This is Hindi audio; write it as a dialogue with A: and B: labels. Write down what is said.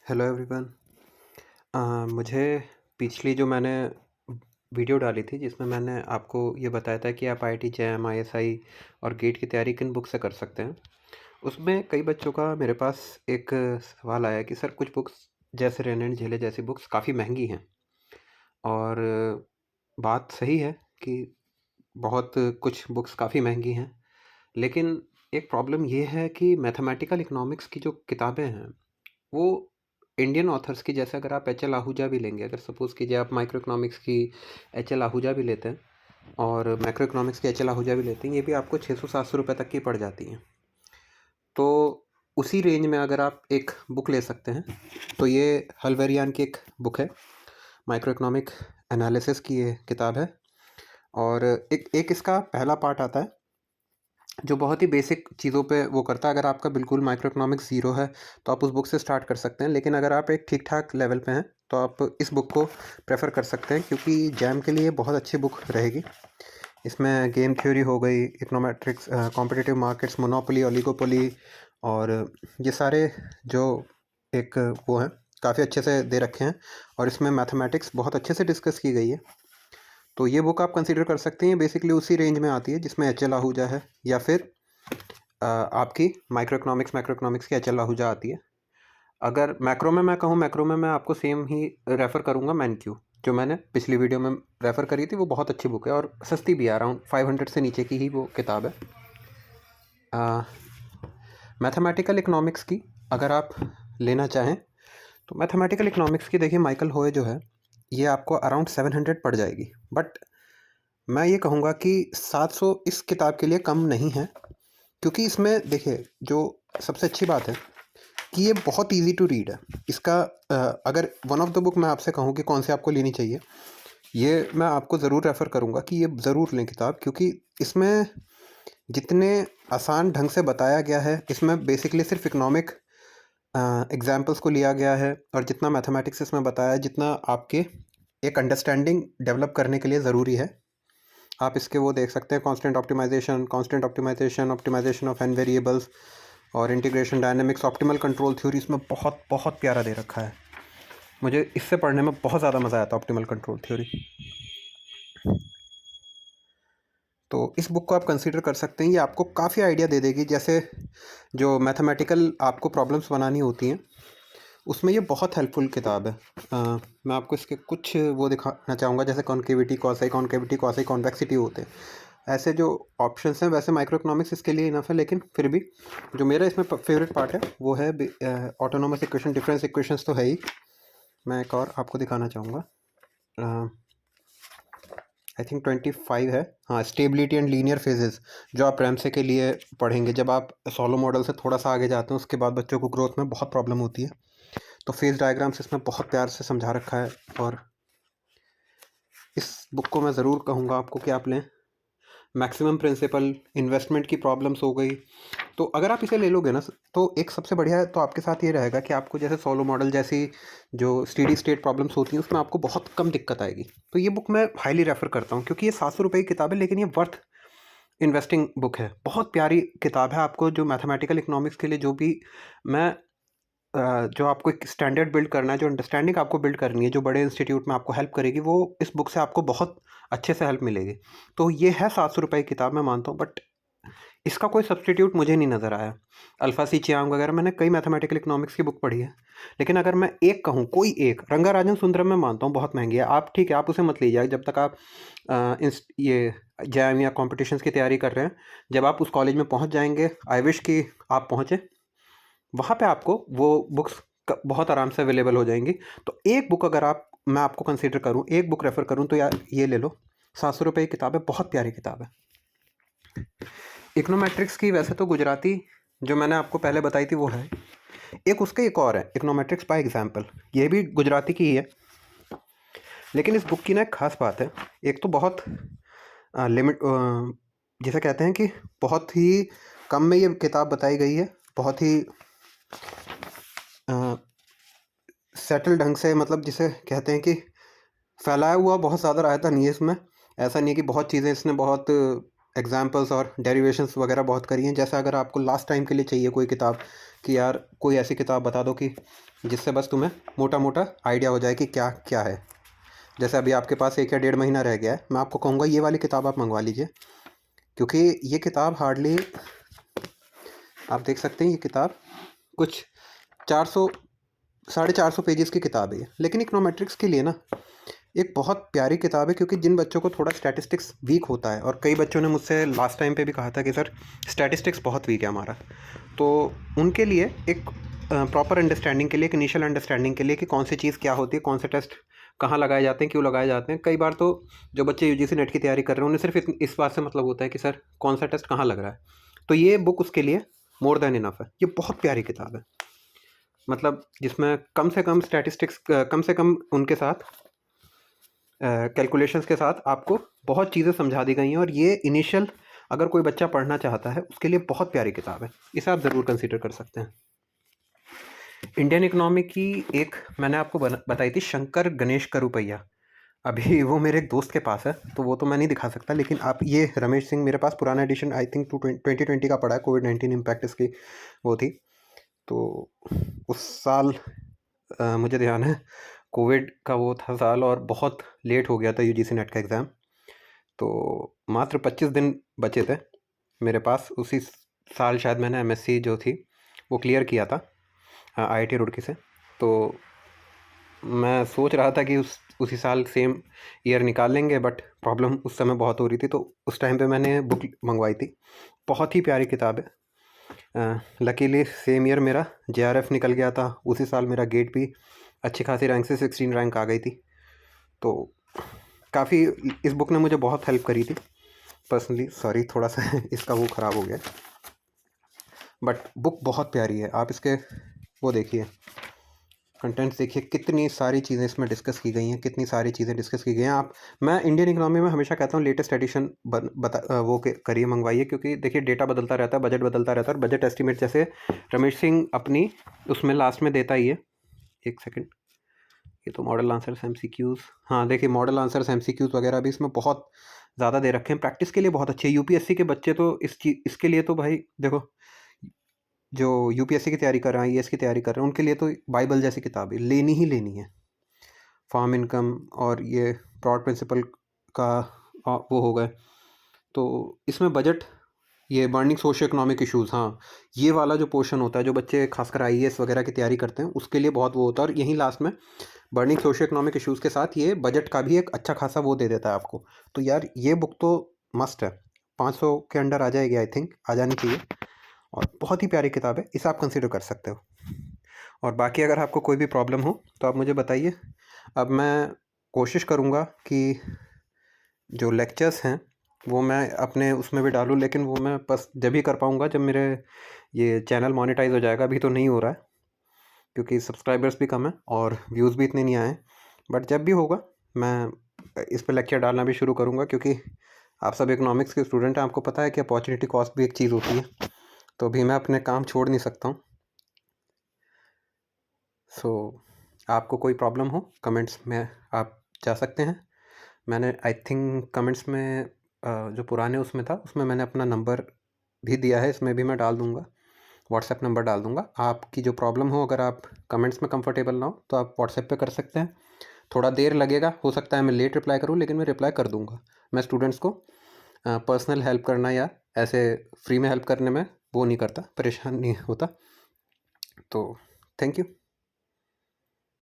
A: Hello everyone. मुझे पिछली जो मैंने वीडियो डाली थी जिसमें मैंने आपको ये बताया था कि आप आईआईटी जैम आईएसआई और गेट की तैयारी किन बुक से कर सकते हैं। उसमें कई बच्चों का मेरे पास एक सवाल आया कि सर कुछ बुक्स जैसे रेन एंड झेले जैसी बुक्स काफ़ी महंगी हैं और बात सही है कि बहुत कुछ बुक्स काफ़ी महंगी हैं, लेकिन एक प्रॉब्लम ये है कि मैथमेटिकल इकोनॉमिक्स की जो किताबें हैं वो इंडियन ऑथर्स की, जैसे अगर आप एच एल आहूजा भी लेंगे, अगर सपोज़ कीजिए आप माइक्रो इकोनॉमिक्स की एच एल आहूजा भी लेते हैं और मैक्रो इकोनॉमिक्स की एच एल आहूजा भी लेते हैं, ये भी आपको 600-700 रुपये तक की पड़ जाती हैं। तो उसी रेंज में अगर आप एक बुक ले सकते हैं तो ये हल्वेरियान की एक बुक है, माइक्रो इकोनॉमिक एनालिसिस की ये किताब है। और एक एक इसका पहला पार्ट आता है जो बहुत ही बेसिक चीज़ों पे वो करता है। अगर आपका बिल्कुल माइक्रो इकोनॉमिक्स ज़ीरो है तो आप उस बुक से स्टार्ट कर सकते हैं, लेकिन अगर आप एक ठीक ठाक लेवल पे हैं तो आप इस बुक को प्रेफर कर सकते हैं, क्योंकि जैम के लिए बहुत अच्छी बुक रहेगी। इसमें गेम थ्योरी हो गई, econometrics, competitive markets, monopoly, oligopoly और ये सारे जो एक वो हैं काफ़ी अच्छे से दे रखे हैं। और इसमें मैथमेटिक्स बहुत अच्छे से डिस्कस की गई है। तो ये बुक आप कंसीडर कर सकते हैं, बेसिकली उसी रेंज में आती है जिसमें एच एल आहूजा है, या फिर आपकी माइक्रो इकोनॉमिक्स की एच एल आहूजा आती है। अगर मैक्रो में मैं कहूँ, मैक्रो में मैं आपको सेम ही रेफ़र करूँगा, मैनक्यू जो मैंने पिछली वीडियो में रेफ़र करी थी। वो बहुत अच्छी बुक है और सस्ती भी है, अराउंड 500 से नीचे की ही वो किताब है। मैथमेटिकल इकोनॉमिक्स की अगर आप लेना चाहें तो मैथमेटिकल इकोनॉमिक्स की देखिए, माइकल होए जो है ये आपको अराउंड 700 पड़ जाएगी। बट मैं ये कहूँगा कि 700 इस किताब के लिए कम नहीं है, क्योंकि इसमें देखिए जो सबसे अच्छी बात है कि ये बहुत इजी टू रीड है। इसका अगर वन ऑफ द बुक मैं आपसे कहूँ कि कौन सी आपको लेनी चाहिए, ये मैं आपको ज़रूर रेफ़र करूँगा कि ये ज़रूर लें किताब, क्योंकि इसमें जितने आसान ढंग से बताया गया है, इसमें बेसिकली सिर्फ इकोनॉमिक एग्जाम्पल्स को लिया गया है, और जितना मैथमेटिक्स इसमें बताया है, जितना आपके एक अंडरस्टैंडिंग डेवलप करने के लिए ज़रूरी है। आप इसके वो देख सकते हैं, constant optimization, optimization of n variables और integration dynamics, optimal control theory. इसमें बहुत बहुत प्यारा दे रखा है। मुझे इससे पढ़ने में बहुत ज़्यादा मज़ा आया था, ऑप्टिमल कंट्रोल थ्योरी। तो इस बुक को आप कंसीडर कर सकते हैं, ये आपको काफ़ी आइडिया दे देगी। जैसे जो मैथमेटिकल आपको प्रॉब्लम्स बनानी होती हैं उसमें ये बहुत हेल्पफुल किताब है। मैं आपको इसके कुछ वो दिखाना चाहूँगा, जैसे कॉन्केविटी, क्वासी कॉन्वेक्सिटी होते हैं, ऐसे जो ऑप्शंस हैं। वैसे माइक्रो इकोनॉमिक्स इसके लिए इनफ है, लेकिन फिर भी जो मेरा इसमें फेवरेट पार्ट है वो है ऑटोनोमस इक्वेशन, डिफरेंस इक्वेशंस तो है ही। मैं एक और आपको दिखाना चाहूँगा, आई थिंक 25 है, हाँ, स्टेबिलिटी एंड लीनियर फेजेस, जो आप रैमसे के लिए पढ़ेंगे। जब आप सोलो मॉडल से थोड़ा सा आगे जाते हैं उसके बाद बच्चों को ग्रोथ में बहुत प्रॉब्लम होती है, तो फेज डायग्राम्स इसमें बहुत प्यार से समझा रखा है। और इस बुक को मैं ज़रूर कहूँगा आपको कि आप लें। मैक्सिमम प्रिंसिपल, इन्वेस्टमेंट की प्रॉब्लम्स हो गई, तो अगर आप इसे ले लोगे ना तो एक सबसे बढ़िया है तो आपके साथ ये रहेगा कि आपको जैसे सोलो मॉडल जैसी जो स्टेडी स्टेट प्रॉब्लम्स होती हैं उसमें आपको बहुत कम दिक्कत आएगी। तो ये बुक मैं हाईली रेफ़र करता हूँ, क्योंकि ये 700 रुपये की किताब है, लेकिन ये वर्थ इन्वेस्टिंग बुक है। बहुत प्यारी किताब है। आपको जो मैथमेटिकल इकोनॉमिक्स के लिए जो भी मैं जो आपको एक स्टैंडर्ड बिल्ड करना है, जो अंडरस्टैंडिंग आपको बिल्ड करनी है, जो बड़े इंस्टीट्यूट में आपको हेल्प करेगी, वो इस बुक से आपको बहुत अच्छे से हेल्प मिलेगी। तो ये है 700 रुपये की किताब, मैं मानता हूँ, बट इसका कोई सब्स्टिट्यूट मुझे नहीं नज़र आया। अल्फा सी चियांग वगैरह, मैंने कई मैथमेटिकल इकोनॉमिक्स की बुक पढ़ी है, लेकिन अगर मैं एक कहूँ, कोई एक, रंगाराजन सुंदरम मैं मानता हूँ बहुत महंगी है। आप ठीक है, आप उसे मत लीजिए जब तक आप ये जैम या कॉम्पिटिशन्स की तैयारी कर रहे हैं। जब आप उस कॉलेज में पहुँच जाएंगे, आई विश कि आप पहुँचे, वहाँ पे आपको वो बुक्स बहुत आराम से अवेलेबल हो जाएंगी। तो एक बुक अगर मैं आपको कंसीडर करूँ, एक बुक रेफ़र करूँ, तो यार ये ले लो। 700 रुपये की किताब है, बहुत प्यारी किताब है। इकोनोमेट्रिक्स की वैसे तो गुजराती जो मैंने आपको पहले बताई थी वो है, एक उसका एक और है, इकोनोमेट्रिक्स बाय एग्जाम्पल, ये भी गुजराती की ही है। लेकिन इस बुक की ना एक खास बात है, एक तो बहुत लिमिट, जिसे कहते हैं कि बहुत ही कम में ये किताब बताई गई है, बहुत ही सेटल ढंग से, मतलब जिसे कहते हैं कि फैलाया हुआ बहुत ज़्यादा रायता नहीं है इसमें। ऐसा नहीं है कि बहुत चीज़ें इसने बहुत एग्जाम्पल्स और डेरिवेशंस वगैरह बहुत करी हैं। जैसा अगर आपको लास्ट टाइम के लिए चाहिए कोई किताब कि यार कोई ऐसी किताब बता दो कि जिससे बस तुम्हें मोटा मोटा आइडिया हो जाए कि क्या क्या है। जैसे अभी आपके पास 1 या 1.5 महीना रह गया है, मैं आपको कहूँगा ये वाली किताब आप मंगवा लीजिए, क्योंकि ये किताब हार्डली, आप देख सकते हैं ये किताब कुछ 400 450 पेजेस की किताब है ये। लेकिन इकोनोमेट्रिक्स के लिए ना एक बहुत प्यारी किताब है, क्योंकि जिन बच्चों को थोड़ा स्टैटिस्टिक्स वीक होता है, और कई बच्चों ने मुझसे लास्ट टाइम पे भी कहा था कि सर स्टैटिस्टिक्स बहुत वीक है हमारा, तो उनके लिए एक प्रॉपर अंडरस्टैंडिंग के लिए, एक इनिशियल अंडरस्टैंडिंग के लिए कि कौन सी चीज़ क्या होती है, कौन से टेस्ट कहाँ लगाए जाते हैं, क्यों लगाए जाते हैं। कई बार तो जो बच्चे यूजीसी नेट की तैयारी कर रहे हैं उन्हें सिर्फ इस बात से मतलब होता है कि सर कौन सा टेस्ट कहाँ लग रहा है। तो ये बुक उसके लिए मोर देन इनफ है। ये बहुत प्यारी किताब है, मतलब जिसमें कम से कम स्टैटिस्टिक्स, कम से कम उनके साथ कैलकुलेशंस के साथ आपको बहुत चीज़ें समझा दी गई हैं। और ये इनिशियल अगर कोई बच्चा पढ़ना चाहता है उसके लिए बहुत प्यारी किताब है, इसे आप ज़रूर कंसीडर कर सकते हैं। इंडियन इकोनॉमी की एक मैंने आपको बताई थी, शंकर गणेश करुपैया। अभी वो मेरे एक दोस्त के पास है, तो वो तो मैं नहीं दिखा सकता, लेकिन आप ये रमेश सिंह, मेरे पास पुराना एडिशन आई थिंक 2020 का पड़ा है, कोविड-19 इम्पैक्ट इसकी वो थी। तो उस साल मुझे ध्यान है कोविड का वो था साल, और बहुत लेट हो गया था यूजीसी नेट का एग्ज़ाम। तो मात्र 25 दिन बचे थे मेरे पास। उसी साल शायद मैंने एमएससी जो थी वो क्लियर किया था आईआईटी रुड़की से। तो मैं सोच रहा था कि उसी साल सेम ईयर निकाल लेंगे, बट प्रॉब्लम उस समय बहुत हो रही थी, तो उस टाइम पे मैंने बुक मंगवाई थी। बहुत ही प्यारी किताब है। लकीली सेम ईयर मेरा जेआरएफ निकल गया था, उसी साल मेरा गेट भी अच्छी खासी रैंक से 16 रैंक आ गई थी। तो काफ़ी इस बुक ने मुझे बहुत हेल्प करी थी पर्सनली। सॉरी थोड़ा सा इसका वो ख़राब हो गया, बट बुक बहुत प्यारी है। आप इसके वो देखिए, कंटेंट्स देखिए, कितनी सारी चीज़ें इसमें डिस्कस की गई हैं, कितनी सारी चीज़ें डिस्कस की गई हैं। मैं इंडियन इकोनॉमी में हमेशा कहता हूँ लेटेस्ट एडिशन करिए, मंगवाइए, क्योंकि देखिए डेटा बदलता रहता है, बजट बदलता रहता है, और बजट एस्टिमेट जैसे रमेश सिंह अपनी उसमें लास्ट में देता ही है। एक सेकेंड, ये तो मॉडल आंसर्स एमसीक्यूज़, हाँ देखिए मॉडल आंसर्स एमसीक्यूज़ वगैरह भी इसमें बहुत ज़्यादा दे रखे हैं। प्रैक्टिस के लिए बहुत अच्छे है। यूपीएससी के बच्चे तो इसके लिए तो भाई देखो, जो यूपीएससी की तैयारी कर रहे हैं, आईएएस की तैयारी कर रहे हैं, उनके लिए तो बाइबल जैसी किताब है, लेनी ही लेनी है। फार्म इनकम और ये ब्रॉड प्रिंसिपल का वो हो गए। तो इसमें बजट, ये बर्निंग सोशियो इकोनॉमिक इशूज़, हाँ ये वाला जो पोर्शन होता है, जो बच्चे खासकर आईएएस वगैरह की तैयारी करते हैं उसके लिए बहुत वो होता है। और यहीं लास्ट में बर्निंग सोशियो इकोनॉमिक इशूज़ के साथ ये बजट का भी एक अच्छा खासा वो दे देता है आपको। तो यार ये बुक तो मस्ट है, 500 के अंडर आ जाएगी, आई थिंक आ जानी चाहिए, और बहुत ही प्यारी किताब है, इसे आप कंसिडर कर सकते हो। और बाकी अगर आपको कोई भी प्रॉब्लम हो तो आप मुझे बताइए। अब मैं कोशिश करूँगा कि जो लेक्चर्स हैं वो मैं अपने उसमें भी डालूँ, लेकिन वो मैं बस जब ही कर पाऊँगा जब मेरे ये चैनल मोनेटाइज हो जाएगा। अभी तो नहीं हो रहा है क्योंकि सब्सक्राइबर्स भी कम हैं और व्यूज़ भी इतने नहीं आए हैं, बट जब भी होगा मैं इस पर लेक्चर डालना भी शुरू करूँगा, क्योंकि आप सब इकोनॉमिक्स के स्टूडेंट हैं, आपको पता है कि अपॉर्चुनिटी कॉस्ट भी एक चीज़ होती है। तो अभी मैं अपने काम छोड़ नहीं सकता हूँ। सो आपको कोई प्रॉब्लम हो कमेंट्स में आप जा सकते हैं। मैंने आई थिंक कमेंट्स में जो पुराने उसमें था उसमें मैंने अपना नंबर भी दिया है, इसमें भी मैं डाल दूँगा, व्हाट्सएप नंबर डाल दूँगा। आपकी जो प्रॉब्लम हो, अगर आप कमेंट्स में कंफर्टेबल ना हो तो आप व्हाट्सएप पे कर सकते हैं। थोड़ा देर लगेगा, हो सकता है मैं लेट रिप्लाई करूँ, लेकिन मैं रिप्लाई कर दूँगा। मैं स्टूडेंट्स को पर्सनल हेल्प करना या ऐसे फ्री में हेल्प करने में वो नहीं करता, परेशान नहीं होता। तो थैंक यू।